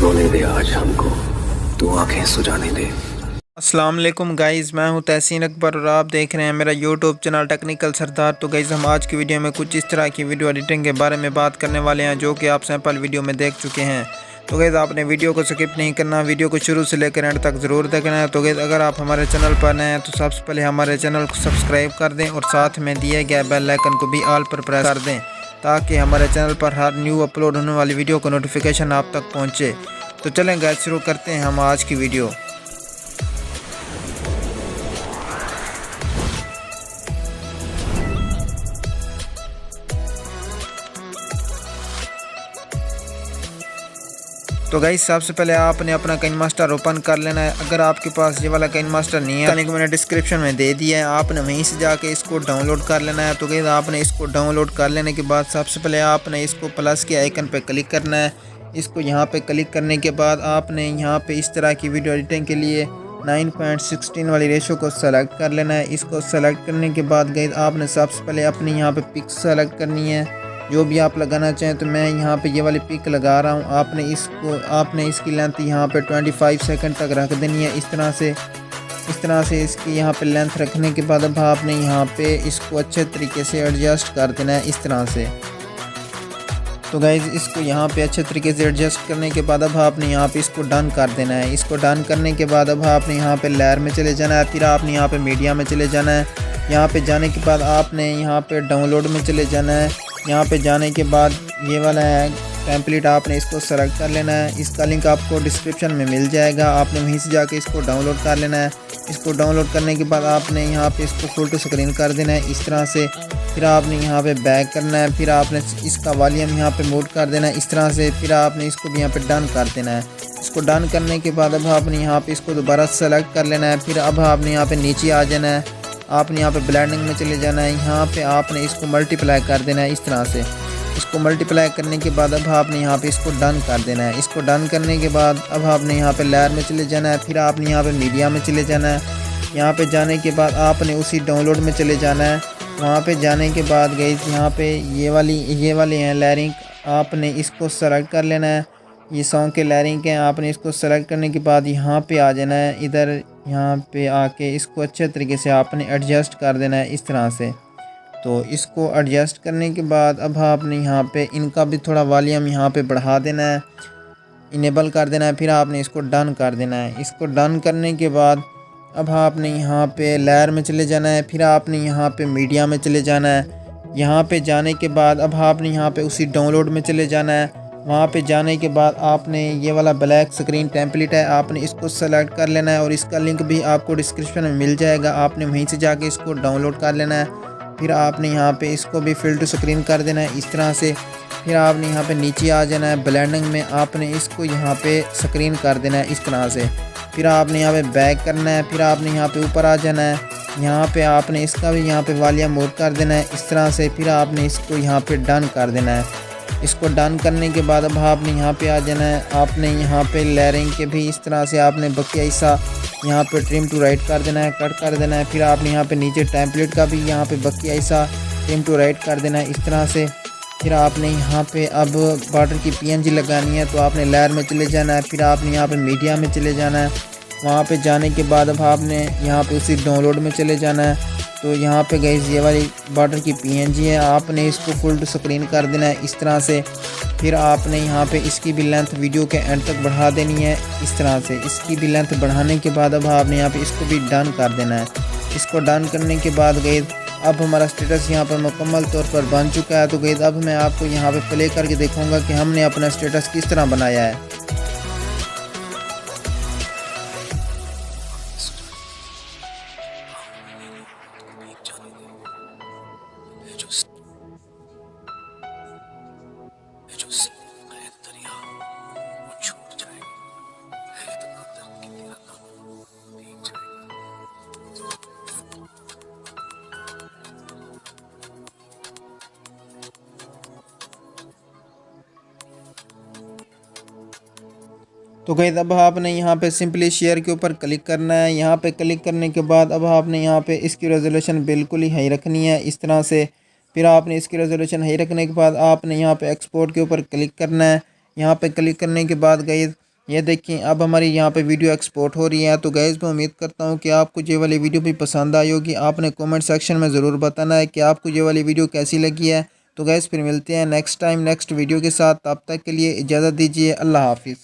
सोने दे आज हमको, तू आंखें सुजाने दे। अस्सलाम वालेकुम गाइज़, मैं हूं तहसीन अकबर और आप देख रहे हैं मेरा यूट्यूब चैनल टेक्निकल सरदार। तो गाइज़ हम आज की वीडियो में कुछ इस तरह की वीडियो एडिटिंग के बारे में बात करने वाले हैं जो कि आप सैंपल वीडियो में देख चुके हैं। तो गाइज़ आपने वीडियो को स्किप नहीं करना, वीडियो को शुरू से लेकर एंड तक ज़रूर देखना है। तो गाइज़ अगर आप हमारे चैनल पर नए हैं तो सबसे पहले हमारे चैनल को सब्सक्राइब कर दें और साथ में दिए गए बेल आइकन को भी ऑल पर प्रेस कर दें ताकि हमारे चैनल पर हर न्यू अपलोड होने वाली वीडियो का नोटिफिकेशन आप तक पहुँचे। तो चलें गाइज़ शुरू करते हैं हम आज की वीडियो। तो गाइस सबसे पहले आपने अपना काइन मास्टर ओपन कर लेना है। अगर आपके पास ये वाला काइन मास्टर नहीं है, लिंक मैंने डिस्क्रिप्शन में दे दिया है, आपने वहीं से जाके इसको डाउनलोड कर लेना है। तो गाइस आपने इसको डाउनलोड कर लेने के बाद सबसे पहले आपने इसको प्लस के आइकन पे क्लिक करना है। इसको यहाँ पे क्लिक करने के बाद आपने यहाँ पे इस तरह की वीडियो एडिटिंग के लिए 9:16 वाली रेशो को सेलेक्ट कर लेना है। इसको सेलेक्ट करने के बाद गाइस आपने सबसे पहले अपनी यहाँ पे पिक सेलेक्ट करनी है जो भी आप लगाना चाहें। तो मैं यहाँ पे ये वाली पिक लगा रहा हूँ। आपने इसकी लेंथ यहाँ पे 25 सेकंड तक रख देनी है। इस तरह से इसकी यहाँ पे लेंथ रखने के बाद अब आपने यहाँ पे इसको अच्छे तरीके से एडजस्ट कर देना है इस तरह से। तो गाइज़ इसको यहाँ पे अच्छे तरीके से एडजस्ट करने के बाद अब आपने यहाँ पे इसको डन कर देना है। इसको डन करने के बाद अब आपने यहाँ पे लेयर में चले जाना है, फिर आपने यहाँ पे मीडिया में चले जाना है। यहाँ पे जाने के बाद आपने यहाँ पे डाउनलोड में चले जाना है। यहाँ पे जाने के बाद ये वाला है टेम्पलेट, आपने इसको सेलेक्ट कर लेना है। इसका लिंक आपको डिस्क्रिप्शन में मिल जाएगा, आपने वहीं से जाके इसको डाउनलोड कर लेना है। इसको डाउनलोड करने के बाद आपने यहाँ पे इसको फुल टू स्क्रीन कर देना है इस तरह से। फिर आपने यहाँ पे बैक करना है, फिर आपने इसका वॉल्यूम यहाँ पे म्यूट कर देना है इस तरह से। फिर आपने इसको भी यहाँ पे डन कर देना है। इसको डन करने के बाद अब आपने यहाँ पे इसको दोबारा सेलेक्ट कर लेना है। फिर अब आपने यहाँ पे नीचे आ जाना है, आपने यहाँ पे ब्लेंडिंग में चले जाना है। यहाँ पे आपने इसको मल्टीप्लाई कर देना है इस तरह से। इसको मल्टीप्लाई करने के बाद अब आपने यहाँ पे इसको डन कर देना है। इसको डन करने के बाद अब आपने यहाँ पे लेयर में चले जाना है, फिर आपने यहाँ पे मीडिया में चले जाना है। यहाँ पे जाने के बाद आपने उसी डाउनलोड में चले जाना है। वहाँ पे जाने के बाद गाइस यहाँ पे ये वाली हैं लेयरिंग, आपने इसको सेलेक्ट कर लेना है। ये सॉन्ग के लेयरिंग हैं, आपने इसको सेलेक्ट करने के बाद यहाँ पे आ जाना है। इधर यहाँ पे आके इसको अच्छे तरीके से आपने एडजस्ट कर देना है इस तरह से। तो इसको एडजस्ट करने के बाद अब आपने यहाँ पे इनका भी थोड़ा वॉल्यूम यहाँ पे बढ़ा देना है, इनेबल कर देना है। फिर आपने इसको डन कर देना है। इसको डन करने के बाद अब आपने यहाँ पे लेयर में चले जाना है, फिर आपने यहाँ पे मीडिया में चले जाना है। यहाँ पे जाने के बाद अब आपने यहाँ पे उसी डाउनलोड में चले जाना है। वहाँ पे जाने के बाद आपने ये वाला ब्लैक स्क्रीन टेम्पलेट है, आपने इसको सेलेक्ट कर लेना है और इसका लिंक भी आपको डिस्क्रिप्शन में मिल जाएगा, आपने वहीं से जाके इसको डाउनलोड कर लेना है। फिर आपने यहाँ पे इसको भी फिल टू स्क्रीन कर देना है इस तरह से। फिर आपने यहाँ पे नीचे आ जाना है, ब्लेंडिंग में आपने इसको यहाँ पे स्क्रीन कर देना है इस तरह से। फिर आपने यहाँ पे बैक करना है, फिर आपने यहाँ पे ऊपर आ जाना है। यहाँ पे आपने इसका भी यहाँ पे वॉल्यूम म्यूट कर देना है इस तरह से। फिर आपने इसको यहाँ पे डन कर देना है। इसको डन करने के बाद अब आपने यहाँ पे आ जाना है। आपने यहाँ पे लेयरिंग के भी इस तरह से आपने बकिया हिस्सा यहाँ पे ट्रिम टू राइट कर देना है, कट कर देना है। फिर आपने यहाँ पे नीचे टेम्पलेट का भी यहाँ पे बकिया हिस्सा ट्रिम टू राइट कर देना है इस तरह से। फिर आपने यहाँ पे अब बॉर्डर की PNG लगानी है, तो आपने लेयर में चले जाना है। फिर आपने यहाँ पे मीडिया में चले जाना है। वहाँ पे जाने के बाद अब आपने यहाँ पे उसी डाउनलोड में चले जाना है। तो यहाँ पे गाइस ये वाली बॉर्डर की PNG है, आपने इसको फुल टू स्क्रीन कर देना है इस तरह से। फिर आपने यहाँ पे इसकी भी लेंथ वीडियो के एंड तक बढ़ा देनी है इस तरह से। इसकी भी लेंथ बढ़ाने के बाद अब आपने यहाँ पे इसको भी डन कर देना है। इसको डन करने के बाद गाइस अब हमारा स्टेटस यहाँ पर मुकम्मल तौर पर बन चुका है। तो गाइस अब मैं आपको यहाँ पे प्ले करके दिखाऊंगा कि हमने अपना स्टेटस किस तरह बनाया है। तो गाइस अब आपने यहाँ पे सिंपली शेयर के ऊपर क्लिक करना है। यहाँ पे क्लिक करने के बाद अब आपने यहाँ पे इसकी रेजोल्यूशन बिल्कुल ही हाई रखनी है इस तरह से। फिर आपने इसकी रेजोल्यूशन हाई रखने के बाद आपने यहाँ पे एक्सपोर्ट के ऊपर क्लिक करना है। यहाँ पे क्लिक करने के बाद गाइस ये देखिए अब हमारी यहाँ पे वीडियो एक्सपोर्ट हो रही है। तो गैस मैं उम्मीद करता हूँ कि आपको ये वाली वीडियो भी पसंद आई होगी। आपने कमेंट सेक्शन में ज़रूर बताना है कि आपको ये वाली वीडियो कैसी लगी है। तो गैस फिर मिलते हैं नेक्स्ट टाइम नेक्स्ट वीडियो के साथ। तब तक के लिए इजाज़त दीजिए। अल्लाह हाफिज़।